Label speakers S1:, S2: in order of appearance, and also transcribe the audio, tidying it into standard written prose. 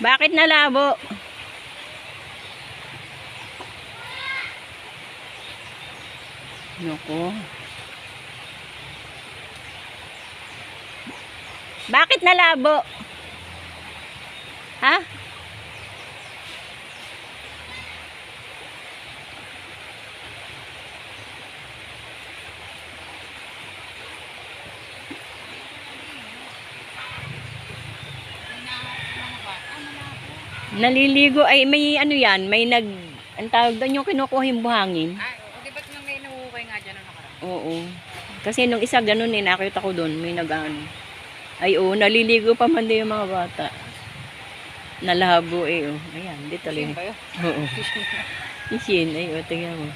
S1: Bakit nalabo? Naku. Bakit nalabo? Ha? Naliligo ay may ano yan, may ang tawag doon yung kinukuha yung buhangin.
S2: Ay, di ba't nang may nahuhukay nga dyan na nakaraan?
S1: Oo. Kasi nung isa ganun eh, nakita ko doon, may nag-ano. Ay oo, naliligo pa man din yung mga bata. Nalabo eh oh. Ayan, dito lang.
S2: Ba yun?
S1: Oo. Isin, ay oh, tingnan mo.